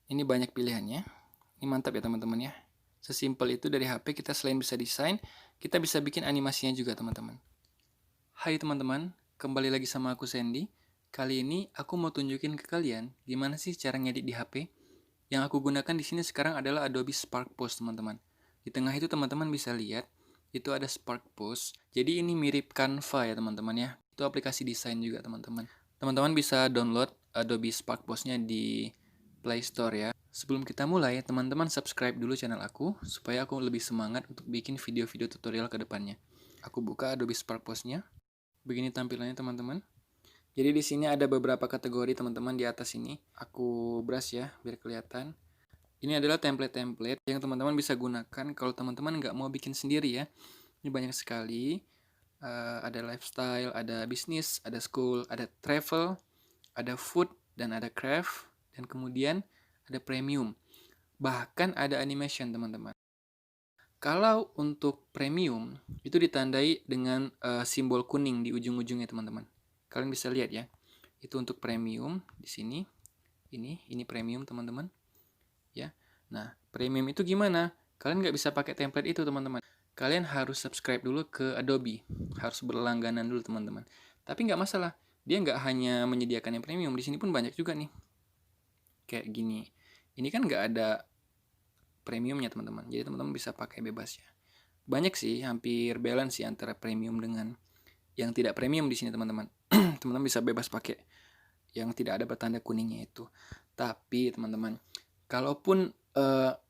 Ini banyak pilihannya. Ini mantap ya teman-teman ya. Sesimpel itu dari HP kita selain bisa desain, kita bisa bikin animasinya juga teman-teman. Hai teman-teman, kembali lagi sama aku Sandy. Kali ini aku mau tunjukin ke kalian gimana sih cara ngedit di HP. Yang aku gunakan di sini sekarang adalah Adobe Spark Post teman-teman. Di tengah itu teman-teman bisa lihat, itu ada Spark Post. Jadi ini mirip Canva ya teman-teman ya. Itu aplikasi desain juga teman-teman. Teman-teman bisa download Adobe Spark Post-nya di Play Store ya. Sebelum kita mulai, teman-teman subscribe dulu channel aku supaya aku lebih semangat untuk bikin video-video tutorial ke depannya. Aku buka Adobe Spark Post-nya. Begini tampilannya teman-teman. Jadi di sini ada beberapa kategori teman-teman di atas ini. Aku brush ya biar kelihatan. Ini adalah template-template yang teman-teman bisa gunakan kalau teman-teman nggak mau bikin sendiri ya. Ini banyak sekali. Ada lifestyle, ada bisnis, ada school, ada travel, ada food, dan ada craft. Dan kemudian ada premium. Bahkan ada animation teman-teman. Kalau untuk premium, itu ditandai dengan simbol kuning di ujung-ujungnya teman-teman. Kalian bisa lihat ya. Itu untuk premium di sini. Ini premium teman-teman. Ya. Nah, premium itu gimana? Kalian nggak bisa pakai template itu teman-teman. Kalian harus subscribe dulu ke Adobe. Harus berlangganan dulu teman-teman. Tapi nggak masalah. Dia nggak hanya menyediakan yang premium. Di sini pun banyak juga nih. Kayak gini. Ini kan nggak ada premiumnya teman-teman. Jadi teman-teman bisa pakai bebas ya. Banyak sih, hampir balance sih antara premium dengan yang tidak premium di sini teman-teman. Teman-teman bisa bebas pakai yang tidak ada bertanda kuningnya itu. Tapi teman-teman, kalaupun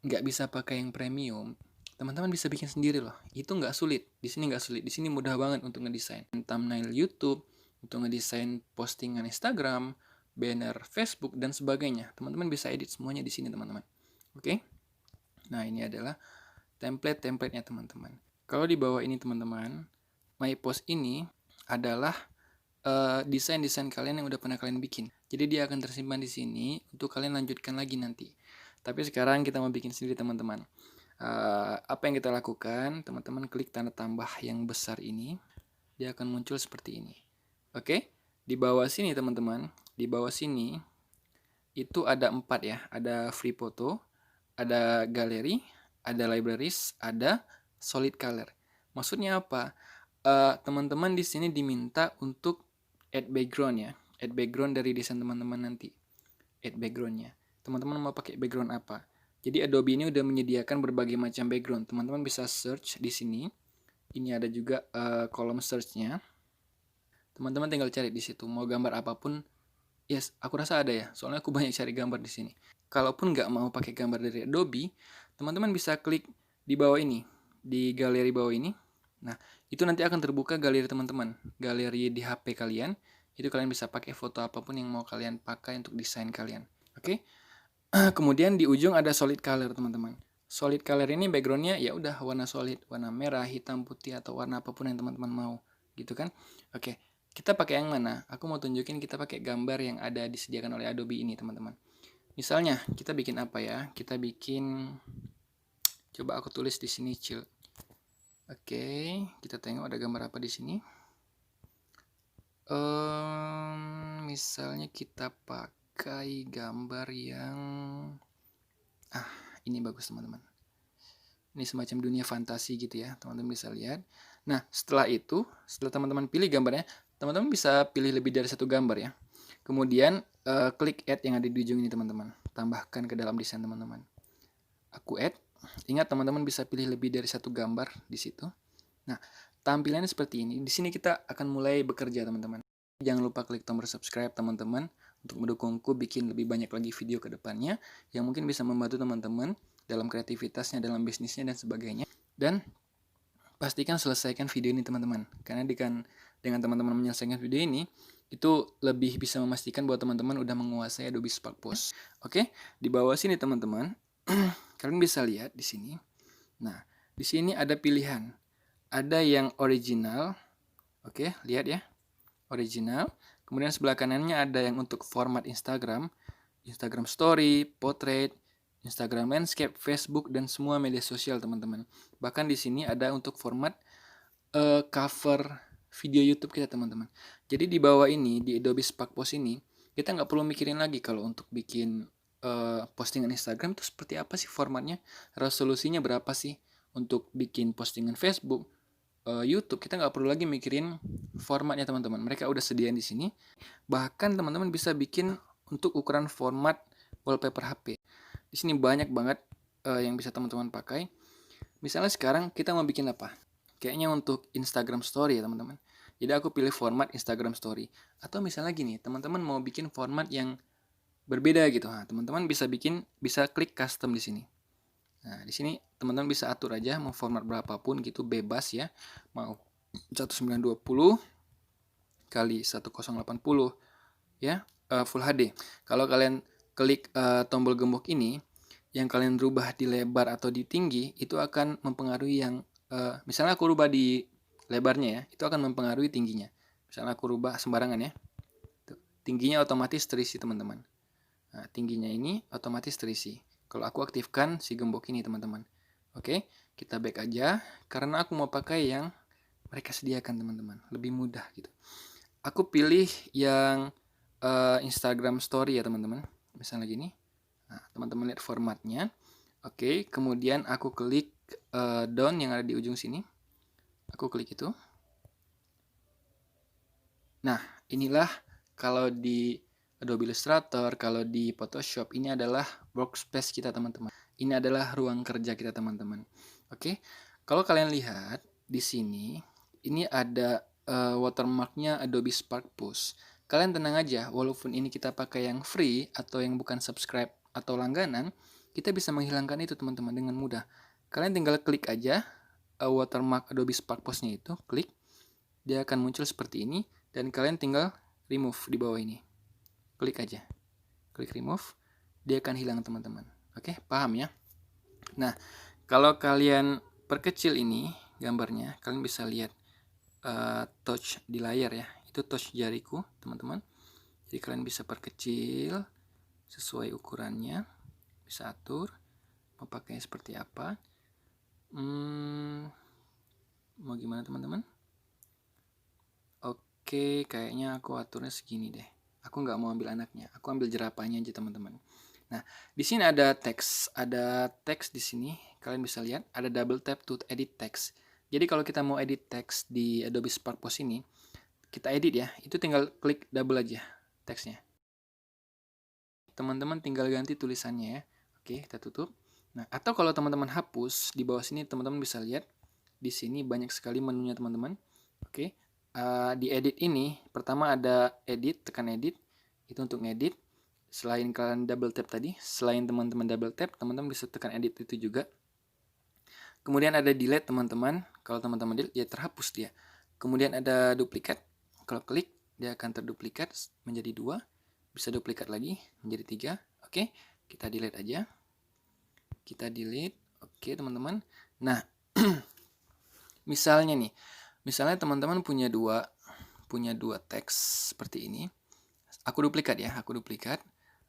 nggak bisa pakai yang premium, teman-teman bisa bikin sendiri loh. Itu nggak sulit. Di sini nggak sulit. Di sini mudah banget untuk ngedesain thumbnail YouTube, untuk ngedesain postingan Instagram, banner Facebook dan sebagainya. Teman-teman bisa edit semuanya di sini teman-teman. Oke? Nah ini adalah template-templatenya teman-teman. Kalau di bawah ini teman-teman, My Post ini adalah desain-desain kalian yang udah pernah kalian bikin. Jadi dia akan tersimpan di sini untuk kalian lanjutkan lagi nanti. Tapi sekarang kita mau bikin sendiri teman-teman. Apa yang kita lakukan? Teman-teman klik tanda tambah yang besar ini. Dia akan muncul seperti ini. Oke? Di bawah sini teman-teman, di bawah sini itu ada 4 ya. Ada free photo, ada galeri, ada libraries, ada solid color. Maksudnya apa? Teman-teman di sini diminta untuk add background ya. Add background dari desain teman-teman nanti. Add backgroundnya. Teman-teman mau pakai background apa? Jadi Adobe ini udah menyediakan berbagai macam background. Teman-teman bisa search di sini. Ini ada juga kolom search-nya. Teman-teman tinggal cari di situ. Mau gambar apapun, yes, aku rasa ada ya. Soalnya aku banyak cari gambar di sini. Kalaupun nggak mau pakai gambar dari Adobe, teman-teman bisa klik di bawah ini, di galeri bawah ini. Nah, itu nanti akan terbuka galeri teman-teman, galeri di HP kalian. Itu kalian bisa pakai foto apapun yang mau kalian pakai untuk desain kalian. Oke? Kemudian di ujung ada solid color teman-teman. Solid color ini backgroundnya ya udah warna solid, warna merah, hitam, putih atau warna apapun yang teman-teman mau, gitu kan? Oke, kita pakai yang mana? Aku mau tunjukin kita pakai gambar yang ada disediakan oleh Adobe ini teman-teman. Misalnya kita bikin apa ya? Kita bikin, coba aku tulis di sini chill. Oke, kita tengok ada gambar apa di sini. Misalnya kita pakai gambar yang ini bagus teman-teman. Ini semacam dunia fantasi gitu ya, teman-teman bisa lihat. Nah, setelah itu, setelah teman-teman pilih gambarnya, teman-teman bisa pilih lebih dari satu gambar ya. Kemudian klik add yang ada di ujung ini teman-teman. Tambahkan ke dalam desain teman-teman. Aku add. Ingat teman-teman bisa pilih lebih dari satu gambar di situ. Nah, tampilannya seperti ini. Di sini kita akan mulai bekerja teman-teman. Jangan lupa klik tombol subscribe teman-teman untuk mendukungku bikin lebih banyak lagi video ke depannya yang mungkin bisa membantu teman-teman dalam kreativitasnya, dalam bisnisnya dan sebagainya. Dan pastikan selesaikan video ini teman-teman. Karena dengan teman-teman menyelesaikan video ini, itu lebih bisa memastikan bahwa teman-teman udah menguasai Adobe Spark Post. Oke, di bawah sini teman-teman, kalian bisa lihat di sini. Nah, di sini ada pilihan. Ada yang original. Oke, lihat ya. Original. Kemudian sebelah kanannya ada yang untuk format Instagram, Instagram Story, Portrait, Instagram Landscape, Facebook, dan semua media sosial teman-teman. Bahkan di sini ada untuk format cover video YouTube kita teman-teman. Jadi di bawah ini, di Adobe Spark Post ini, kita nggak perlu mikirin lagi kalau untuk bikin postingan Instagram itu seperti apa sih formatnya, resolusinya berapa sih. Untuk bikin postingan Facebook, YouTube, kita nggak perlu lagi mikirin formatnya teman-teman. Mereka udah sediain di sini. Bahkan teman-teman bisa bikin untuk ukuran format wallpaper HP. Di sini banyak banget yang bisa teman-teman pakai. Misalnya sekarang kita mau bikin apa? Kayaknya untuk Instagram Story ya teman-teman. Jadi aku pilih format Instagram Story. Atau misalnya gini, teman-teman mau bikin format yang berbeda gitu. Nah, teman-teman bisa klik custom di sini. Nah, di sini teman-teman bisa atur aja mau format berapapun gitu, bebas ya. Mau 1920 kali 1080 ya, Full HD. Kalau kalian klik tombol gembok ini, yang kalian rubah di lebar atau di tinggi itu akan mempengaruhi yang misalnya aku rubah di lebarnya ya, itu akan mempengaruhi tingginya. Misalnya aku rubah sembarangan ya. Tingginya otomatis terisi teman-teman. Nah, tingginya ini otomatis terisi. Kalau aku aktifkan si gembok ini teman-teman. Oke, kita back aja karena aku mau pakai yang mereka sediakan teman-teman. Lebih mudah gitu. Aku pilih yang Instagram Story ya teman-teman. Misalnya gini. Nah, teman-teman lihat formatnya. Oke, kemudian aku klik down yang ada di ujung sini. Aku klik itu. Nah, inilah kalau di Adobe Illustrator, kalau di Photoshop, ini adalah workspace kita teman-teman. Ini adalah ruang kerja kita teman-teman. Oke, kalau kalian lihat di sini, ini ada watermarknya Adobe Spark Push. Kalian tenang aja, walaupun ini kita pakai yang free atau yang bukan subscribe atau langganan, kita bisa menghilangkan itu teman-teman dengan mudah. Kalian tinggal klik aja watermark Adobe Spark Push-nya itu, klik. Dia akan muncul seperti ini dan kalian tinggal remove di bawah ini. Klik aja. Klik remove, dia akan hilang teman-teman. Oke, paham ya? Nah, kalau kalian perkecil ini gambarnya, kalian bisa lihat touch di layar ya. Itu touch jariku, teman-teman. Jadi kalian bisa perkecil sesuai ukurannya. Bisa atur mau pakainya seperti apa. Mau gimana teman-teman? Oke, kayaknya aku aturnya segini deh. Aku nggak mau ambil anaknya, aku ambil jerapahnya aja teman-teman. Nah, di sini ada teks di sini. Kalian bisa lihat ada double tap to edit text. Jadi kalau kita mau edit teks di Adobe Spark Post ini, kita edit ya. Itu tinggal klik double aja teksnya. Teman-teman tinggal ganti tulisannya ya. Oke, kita tutup. Nah, atau kalau teman-teman hapus di bawah sini, teman-teman bisa lihat di sini banyak sekali menunya teman-teman. Oke. Di edit ini pertama ada edit, tekan edit itu untuk ngedit. Selain kalian double tap tadi, selain teman-teman double tap, teman-teman bisa tekan edit itu juga. Kemudian ada delete teman-teman, kalau teman-teman delete ya terhapus dia. Kemudian ada duplikat, kalau klik dia akan terduplikat menjadi 2, bisa duplikat lagi menjadi 3. Oke, kita delete aja, kita delete. Oke teman-teman. Nah misalnya nih, misalnya teman-teman punya dua teks seperti ini. Aku duplikat ya, aku duplikat.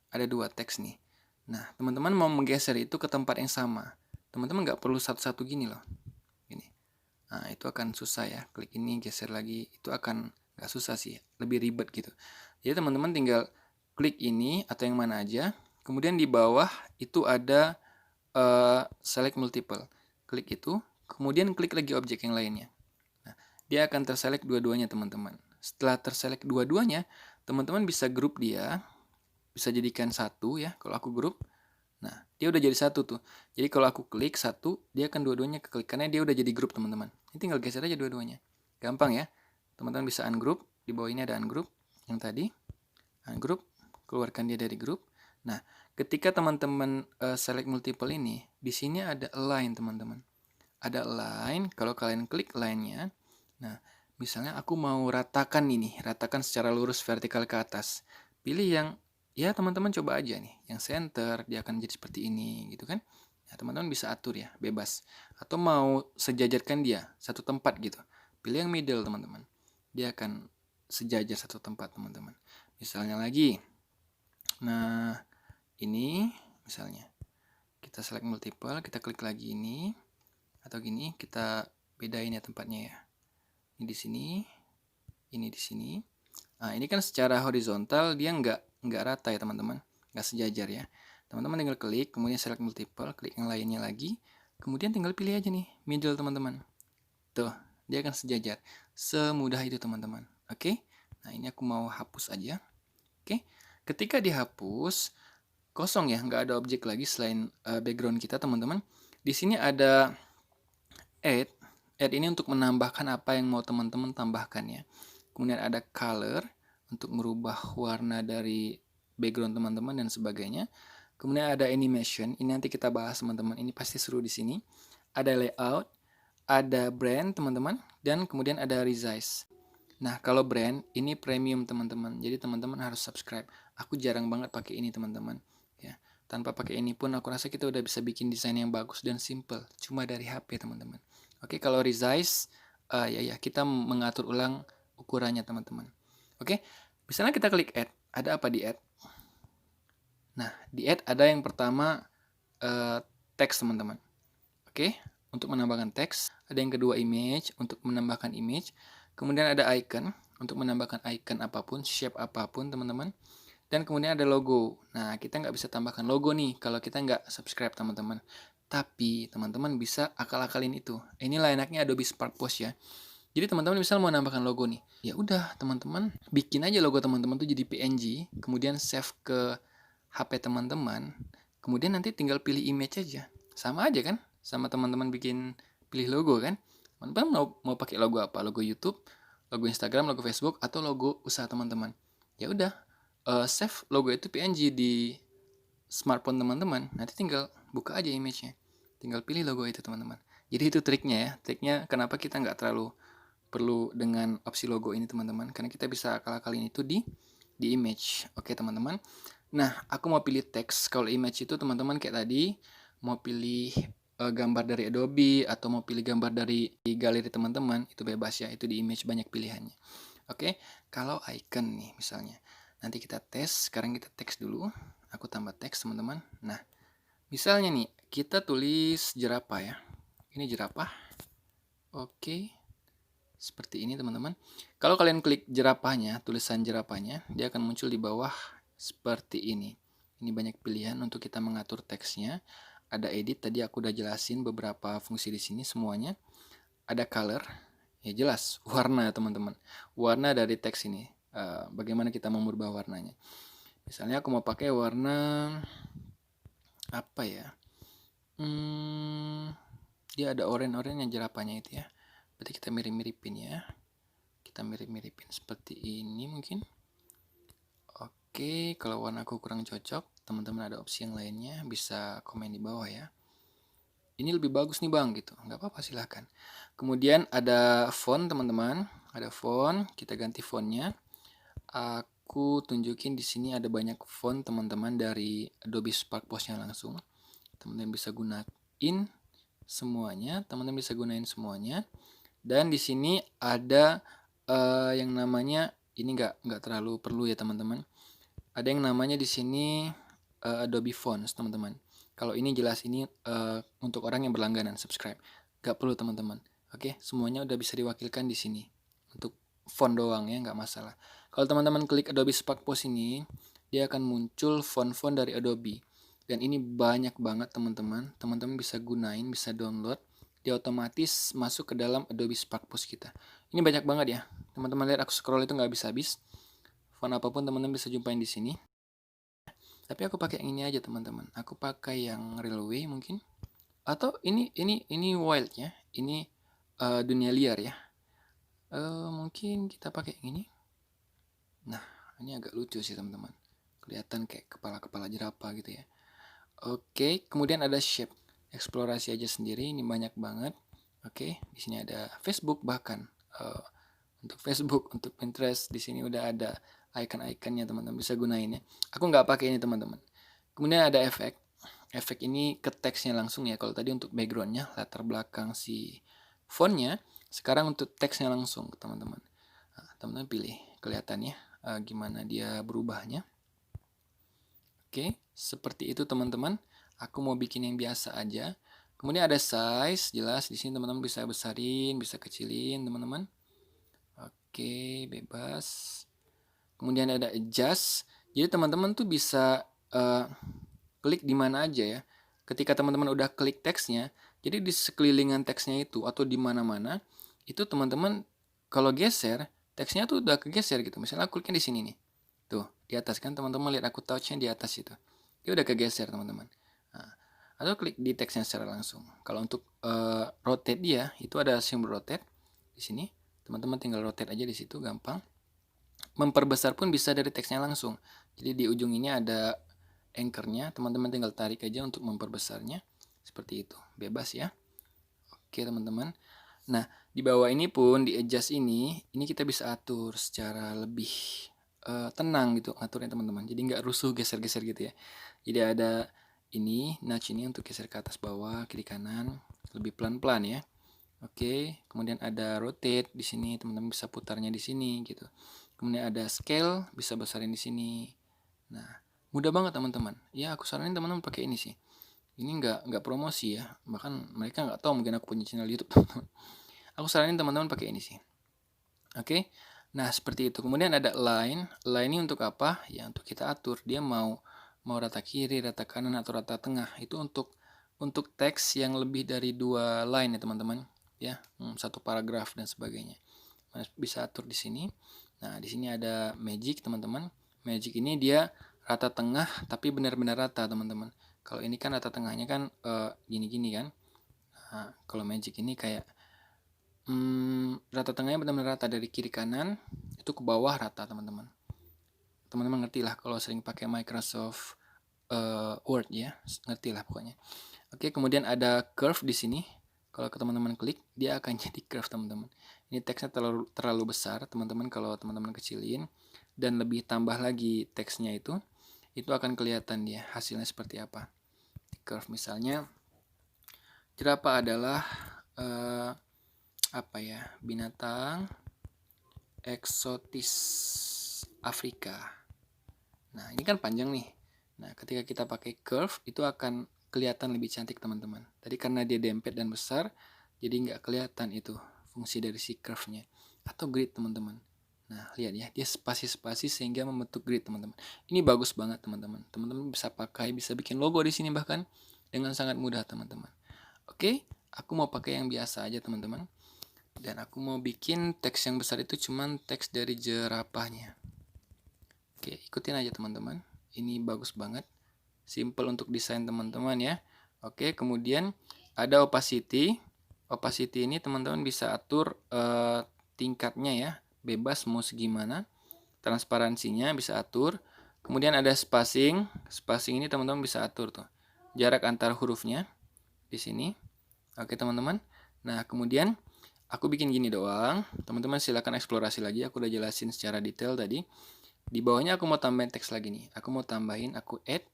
Ada 2 teks nih. Nah, teman-teman mau menggeser itu ke tempat yang sama. Teman-teman nggak perlu satu-satu gini loh. Gini. Nah, itu akan susah ya. Klik ini, geser lagi. Itu akan nggak susah sih. Lebih ribet gitu. Jadi teman-teman tinggal klik ini atau yang mana aja. Kemudian di bawah itu ada select multiple. Klik itu. Kemudian klik lagi objek yang lainnya. Nah, dia akan terselect dua-duanya teman-teman. Setelah terselect dua-duanya, teman-teman bisa grup dia, bisa jadikan satu ya. Kalau aku grup, nah dia udah jadi satu tuh. Jadi kalau aku klik satu, dia akan dua-duanya keklik karena dia udah jadi grup teman-teman. Ini tinggal geser aja dua-duanya. Gampang ya. Teman-teman bisa ungroup. Di bawah ini ada ungroup yang tadi. Ungroup, keluarkan dia dari grup. Nah, ketika teman-teman select multiple ini, di sini ada align teman-teman. Ada align. Kalau kalian klik align-nya, nah misalnya aku mau ratakan ini, ratakan secara lurus vertikal ke atas. Pilih yang, ya teman-teman coba aja nih, yang center, dia akan jadi seperti ini, gitu kan. Nah, teman-teman bisa atur ya, bebas. Atau mau sejajarkan dia, satu tempat gitu. Pilih yang middle teman-teman. Dia akan sejajar satu tempat teman-teman. Misalnya lagi, nah ini misalnya. Kita select multiple, kita klik lagi ini. Atau gini, kita bedain ya tempatnya ya. Ini di sini, ini di sini. Nah, ini kan secara horizontal dia nggak rata ya teman-teman, nggak sejajar ya. Teman-teman tinggal klik, kemudian select multiple, klik yang lainnya lagi, kemudian tinggal pilih aja nih middle teman-teman. Tuh, dia akan sejajar. Semudah itu teman-teman. Oke. Nah, ini aku mau hapus aja. Oke. Ketika dihapus, kosong ya, nggak ada objek lagi selain background kita teman-teman. Di sini ada add. Add ini untuk menambahkan apa yang mau teman-teman tambahkan ya. Kemudian ada color untuk merubah warna dari background teman-teman dan sebagainya. Kemudian ada animation, ini nanti kita bahas teman-teman, ini pasti seru di sini. Ada layout, ada brand teman-teman, dan kemudian ada resize. Nah, kalau brand ini premium teman-teman. Jadi teman-teman harus subscribe. Aku jarang banget pakai ini teman-teman. Ya, tanpa pakai ini pun aku rasa kita udah bisa bikin desain yang bagus dan simple, cuma dari HP teman-teman. Oke, kalau resize, ya kita mengatur ulang ukurannya teman-teman. Oke, misalnya kita klik add, ada apa di add? Nah, di add ada yang pertama teks teman-teman. Oke, untuk menambahkan teks. Ada yang kedua image, untuk menambahkan image. Kemudian ada icon, untuk menambahkan icon apapun, shape apapun teman-teman. Dan kemudian ada logo. Nah, kita nggak bisa tambahkan logo nih kalau kita nggak subscribe teman-teman. Tapi teman-teman bisa akal-akalin itu. Inilah enaknya Adobe Spark Post ya. Jadi teman-teman misal mau nambahkan logo nih, ya udah teman-teman bikin aja logo teman-teman tuh jadi PNG, kemudian save ke HP teman-teman, kemudian nanti tinggal pilih image aja. Sama aja kan? Sama teman-teman bikin pilih logo kan? Teman-teman mau pakai logo apa? Logo YouTube, logo Instagram, logo Facebook, atau logo usaha teman-teman. Ya udah, save logo itu PNG di smartphone teman-teman. Nanti tinggal buka aja image-nya. Tinggal pilih logo itu teman-teman. Jadi itu triknya ya. Triknya kenapa kita nggak terlalu perlu dengan opsi logo ini teman-teman, karena kita bisa akal-akalin itu di image. Oke teman-teman. Nah, aku mau pilih teks. Kalau image itu teman-teman kayak tadi mau pilih gambar dari Adobe atau mau pilih gambar dari galeri teman-teman, itu bebas ya. Itu di image banyak pilihannya. Oke, kalau icon nih misalnya. Nanti kita tes, sekarang kita teks dulu. Aku tambah teks teman-teman. Nah, misalnya nih, kita tulis jerapah ya. Ini jerapah. Oke. Seperti ini teman-teman. Kalau kalian klik jerapahnya, tulisan jerapahnya, dia akan muncul di bawah seperti ini. Ini banyak pilihan untuk kita mengatur teksnya. Ada edit, tadi aku udah jelasin beberapa fungsi di sini semuanya. Ada color, ya jelas, warna teman-teman. Warna dari teks ini, bagaimana kita mau merubah warnanya. Misalnya aku mau pakai warna apa ya? Dia ada oranye-oranye yang jerapahnya itu ya. Berarti kita mirip-miripin ya. Kita mirip-miripin seperti ini mungkin. Oke, kalau warna aku kurang cocok, teman-teman ada opsi yang lainnya, bisa komen di bawah ya. Ini lebih bagus nih bang, gitu. Nggak apa-apa, silahkan. Kemudian ada font teman-teman. Ada font, kita ganti fontnya. Aku tunjukin di sini ada banyak font teman-teman dari Adobe Spark Post-nya langsung. Teman-teman bisa gunain semuanya, teman-teman bisa gunain semuanya. Dan di sini ada yang namanya, ini nggak terlalu perlu ya teman-teman. Ada yang namanya di sini Adobe Fonts teman-teman. Kalau ini jelas ini untuk orang yang berlangganan subscribe. Nggak perlu teman-teman. Oke, semuanya udah bisa diwakilkan di sini. Untuk font doang ya, nggak masalah. Kalau teman-teman klik Adobe Spark Post ini, dia akan muncul font-font dari Adobe. Dan ini banyak banget teman-teman. Teman-teman bisa gunain, bisa download. Dia otomatis masuk ke dalam Adobe Spark Post kita. Ini banyak banget ya. Teman-teman lihat aku scroll itu nggak habis-habis. Font apapun teman-teman bisa jumpain di sini. Tapi aku pakai yang ini aja teman-teman. Aku pakai yang Railway mungkin. Atau ini wild ya. Ini dunia liar ya. Mungkin kita pakai yang ini. Nah, ini agak lucu sih teman-teman. Kelihatan kayak kepala-kepala jerapah gitu ya. Oke, kemudian ada shape. Eksplorasi aja sendiri, ini banyak banget. Oke, di sini ada Facebook bahkan. Untuk Facebook, untuk Pinterest, di sini udah ada icon-iconnya teman-teman, bisa gunain ya. Aku nggak pakai ini teman-teman. Kemudian ada efek. Efek ini ke teksnya langsung ya. Kalau tadi untuk backgroundnya, latar belakang si fontnya. Sekarang untuk teksnya langsung teman-teman. Nah, teman-teman pilih, kelihatannya gimana dia berubahnya. Oke, seperti itu teman-teman. Aku mau bikin yang biasa aja. Kemudian ada size, jelas di sini teman-teman bisa besarin, bisa kecilin teman-teman. Oke, bebas. Kemudian ada adjust. Jadi teman-teman tuh bisa klik di mana aja ya. Ketika teman-teman udah klik teksnya, jadi di sekelilingan teksnya itu atau di mana-mana, itu teman-teman kalau geser, teksnya tuh udah kegeser gitu. Misalnya aku kliknya di sini nih. Tuh, di atas kan teman-teman lihat aku touch-nya di atas itu. Dia udah kegeser teman-teman. Nah, atau klik di teksnya secara langsung. Kalau untuk rotate dia, itu ada simbol rotate di sini. Teman-teman tinggal rotate aja di situ, gampang. Memperbesar pun bisa dari teksnya langsung. Jadi di ujung ini ada anchor-nya, teman-teman tinggal tarik aja untuk memperbesarnya. Seperti itu, bebas ya. Oke teman-teman. Nah, di bawah ini pun di adjust ini kita bisa atur secara lebih tenang gitu ngaturnya teman-teman. Jadi nggak rusuh geser-geser gitu ya. Jadi ada ini, nudge ini untuk geser ke atas bawah, kiri kanan, lebih pelan-pelan ya. Oke, kemudian ada rotate di sini, teman-teman bisa putarnya di sini gitu. Kemudian ada scale, bisa besarin di sini. Nah, mudah banget teman-teman. Ya, aku saranin teman-teman pakai ini sih. Ini nggak promosi ya, bahkan mereka nggak tahu mungkin aku punya channel YouTube teman-teman. Aku saranin teman-teman pakai ini sih. Oke, nah seperti itu. Kemudian ada line. Line ini untuk apa? Ya untuk kita atur. Dia mau rata kiri, rata kanan atau rata tengah. Itu untuk teks yang lebih dari 2 line ya teman-teman. Ya, satu paragraf dan sebagainya. Bisa atur di sini. Nah di sini ada magic teman-teman. Magic ini dia rata tengah tapi benar-benar rata teman-teman. Kalau ini kan rata tengahnya kan gini-gini kan. Nah, kalau magic ini kayak rata tengahnya benar-benar rata dari kiri kanan itu ke bawah rata teman-teman. Teman-teman ngerti lah kalau sering pakai Microsoft Word ya, ngerti lah pokoknya. Oke, kemudian ada curve di sini. Kalau teman-teman klik, dia akan jadi curve teman-teman. Ini teksnya terlalu besar teman-teman. Kalau teman-teman kecilin dan lebih tambah lagi teksnya itu akan kelihatan dia hasilnya seperti apa. Curve misalnya, jerapah adalah apa ya, binatang eksotis Afrika. Nah ini kan panjang nih. Nah ketika kita pakai curve itu akan kelihatan lebih cantik teman-teman. Tadi karena dia dempet dan besar, jadi nggak kelihatan itu fungsi dari si curve-nya. Atau grid teman-teman. Nah lihat ya, dia spasi-spasi sehingga membentuk grid teman-teman. Ini bagus banget teman-teman. Teman-teman bisa pakai, bisa bikin logo di sini bahkan dengan sangat mudah teman-teman. Oke, aku mau pakai yang biasa aja teman-teman. Dan aku mau bikin teks yang besar itu cuman teks dari jerapahnya. Oke, ikutin aja teman-teman. Ini bagus banget. Simple untuk desain teman-teman ya. Oke, kemudian ada opacity. Opacity ini teman-teman bisa atur tingkatnya ya. Bebas mau segimana. Transparansinya bisa atur. Kemudian ada spacing. Spacing ini teman-teman bisa atur tuh. Jarak antar hurufnya di sini. Oke, teman-teman. Nah, kemudian aku bikin gini doang. Teman-teman silakan eksplorasi lagi. Aku udah jelasin secara detail tadi. Di bawahnya aku mau tambahin teks lagi nih. Aku mau tambahin, aku add.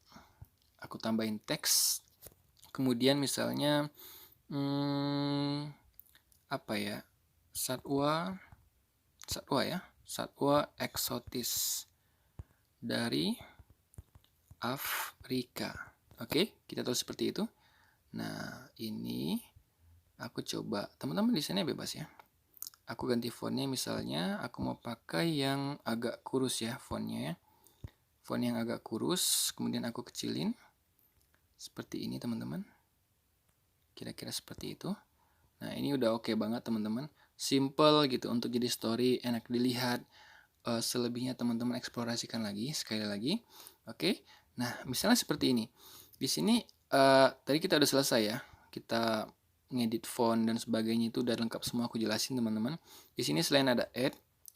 Aku tambahin teks. Kemudian misalnya apa ya? Satwa ya. Satwa eksotis dari Afrika. Oke, kita tulis seperti itu. Nah, ini aku coba. Teman-teman desainnya bebas ya. Aku ganti fontnya misalnya aku mau pakai yang agak kurus ya fontnya ya. Font yang agak kurus, kemudian aku kecilin. Seperti ini teman-teman. Kira-kira seperti itu. Nah ini udah oke banget teman-teman. Simple gitu untuk jadi story, enak dilihat. Selebihnya teman-teman eksplorasikan lagi, sekali lagi. Oke, nah misalnya seperti ini. Di sini tadi kita udah selesai ya. Kita ngedit font dan sebagainya itu udah lengkap semua aku jelasin teman-teman. Di sini selain ada add,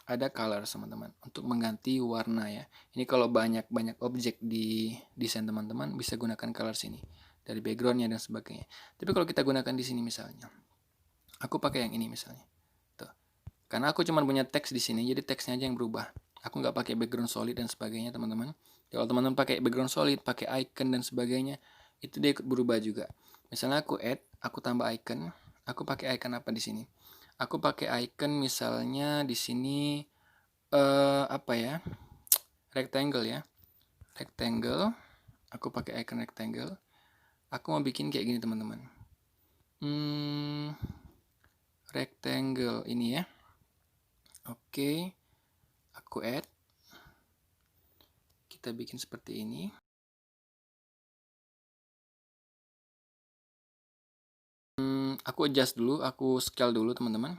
ada color teman-teman untuk mengganti warna ya. Ini kalau banyak objek di desain teman-teman bisa gunakan color sini dari backgroundnya dan sebagainya. Tapi kalau kita gunakan di sini misalnya, aku pakai yang ini misalnya. Tuh. Karena aku cuma punya teks di sini, jadi teksnya aja yang berubah. Aku nggak pakai background solid dan sebagainya teman-teman. Kalau teman-teman pakai background solid, pakai icon dan sebagainya, itu dia ikut berubah juga. Misalnya aku add, aku tambah icon. Aku pakai icon apa di sini? Aku pakai icon misalnya di sini apa ya? Rectangle ya. Rectangle. Aku pakai icon rectangle. Aku mau bikin kayak gini teman-teman. Rectangle ini ya. Oke. Aku add. Kita bikin seperti ini. Aku adjust dulu, aku scale dulu teman-teman.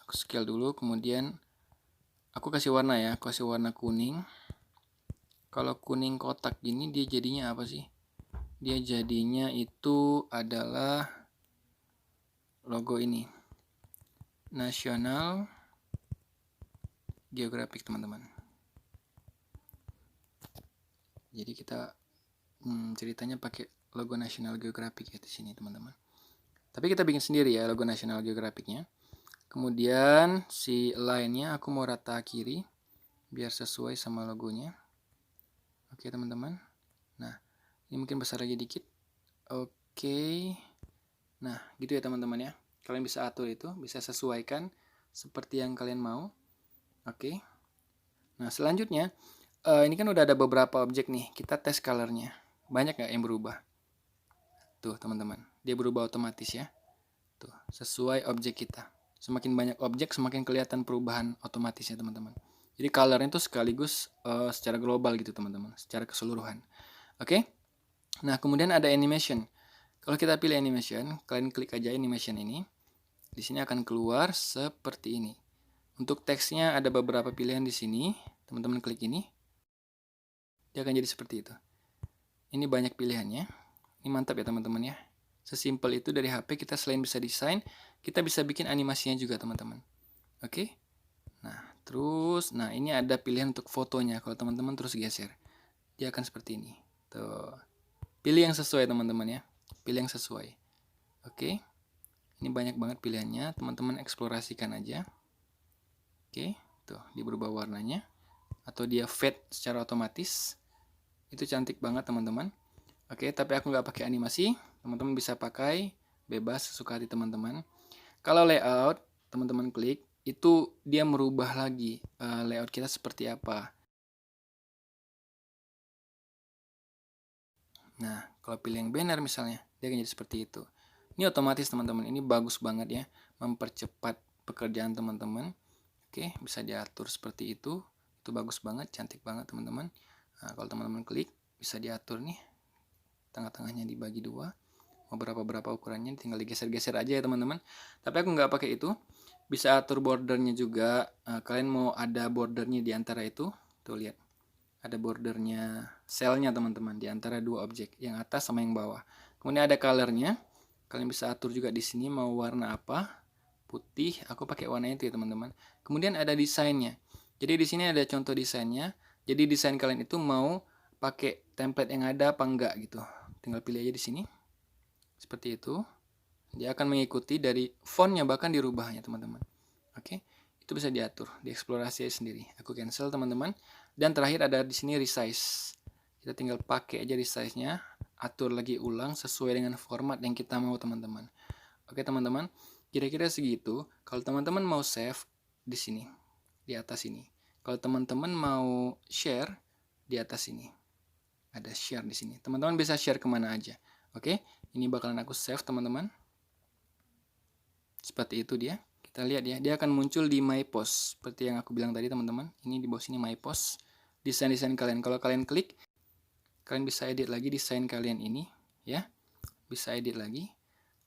Aku scale dulu, kemudian aku kasih warna ya, aku kasih warna kuning. Kalau kuning kotak gini dia jadinya apa sih? Dia jadinya itu adalah logo ini, National Geographic teman-teman. Jadi kita ceritanya pakai logo National Geographic ya di sini teman-teman. Tapi kita bikin sendiri ya logo National Geographic-nya. Kemudian si line-nya aku mau rata kiri biar sesuai sama logonya. Oke teman-teman. Nah, ini mungkin besar lagi dikit. Oke. Nah, gitu ya teman-teman ya. Kalian bisa atur itu, bisa sesuaikan seperti yang kalian mau. Oke. Nah, selanjutnya ini kan udah ada beberapa objek nih. Kita tes color-nya. Banyak nggak yang berubah? Tuh teman-teman, dia berubah otomatis ya. Tuh, sesuai objek kita. Semakin banyak objek, semakin kelihatan perubahan otomatis ya teman-teman. Jadi color-nya itu sekaligus secara global gitu teman-teman, secara keseluruhan. Oke. Nah, kemudian ada animation. Kalau kita pilih animation, kalian klik aja animation ini. Di sini akan keluar seperti ini. Untuk teksnya ada beberapa pilihan di sini. Teman-teman klik ini. Dia akan jadi seperti itu. Ini banyak pilihannya. Ini mantap ya teman-teman ya. Sesimpel itu dari HP kita selain bisa desain, kita bisa bikin animasinya juga teman-teman. Oke. Nah, terus ini ada pilihan untuk fotonya. Kalau teman-teman terus geser, dia akan seperti ini. Tuh. Pilih yang sesuai teman-teman ya. Pilih yang sesuai. Oke. Ini banyak banget pilihannya, teman-teman eksplorasikan aja. Oke, tuh dia berubah warnanya atau dia fade secara otomatis. Itu cantik banget teman-teman. Oke, tapi aku nggak pakai animasi. Teman-teman bisa pakai bebas sesuka hati teman-teman. Kalau layout, teman-teman klik, itu dia merubah lagi layout kita seperti apa. Nah, kalau pilih yang banner misalnya, dia akan jadi seperti itu. Ini otomatis teman-teman, ini bagus banget ya, mempercepat pekerjaan teman-teman. Oke, bisa diatur seperti itu bagus banget, cantik banget teman-teman. Nah, kalau teman-teman klik, bisa diatur nih, tengah-tengahnya dibagi dua, mau berapa ukurannya, tinggal digeser-geser aja ya teman-teman. Tapi aku nggak pakai itu, bisa atur bordernya juga. Kalian mau ada bordernya di antara itu, tuh lihat, ada bordernya selnya teman-teman di antara dua objek, yang atas sama yang bawah. Kemudian ada colornya, kalian bisa atur juga di sini mau warna apa, putih, aku pakai warna itu ya teman-teman. Kemudian ada desainnya. Jadi di sini ada contoh desainnya. Jadi desain kalian itu mau pakai template yang ada apa enggak gitu. Tinggal pilih aja di sini. Seperti itu. Dia akan mengikuti dari fontnya, bahkan dirubahnya teman-teman. Oke, itu bisa diatur, dieksplorasi sendiri. Aku cancel teman-teman. Dan terakhir ada di sini resize. Kita tinggal pakai aja resize-nya, atur lagi ulang sesuai dengan format yang kita mau teman-teman. Oke teman-teman, kira-kira segitu. Kalau teman-teman mau save di sini, di atas ini. Kalau teman-teman mau share di atas ini, ada share di sini. Teman-teman bisa share kemana aja. Oke, ini bakalan aku save teman-teman. Seperti itu dia. Kita lihat ya, dia akan muncul di My Post seperti yang aku bilang tadi teman-teman. Ini di bawah sini My Post. Desain-desain kalian. Kalau kalian klik, kalian bisa edit lagi desain kalian ini, ya. Bisa edit lagi.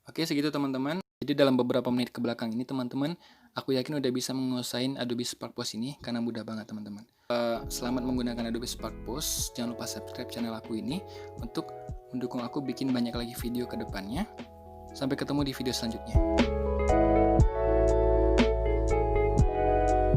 Oke, segitu teman-teman. Jadi dalam beberapa menit ke belakang ini teman-teman, aku yakin udah bisa menguasain Adobe Spark Post ini karena mudah banget teman-teman. Selamat menggunakan Adobe Spark Post. Jangan lupa subscribe channel aku ini untuk mendukung aku bikin banyak lagi video ke depannya. Sampai ketemu di video selanjutnya.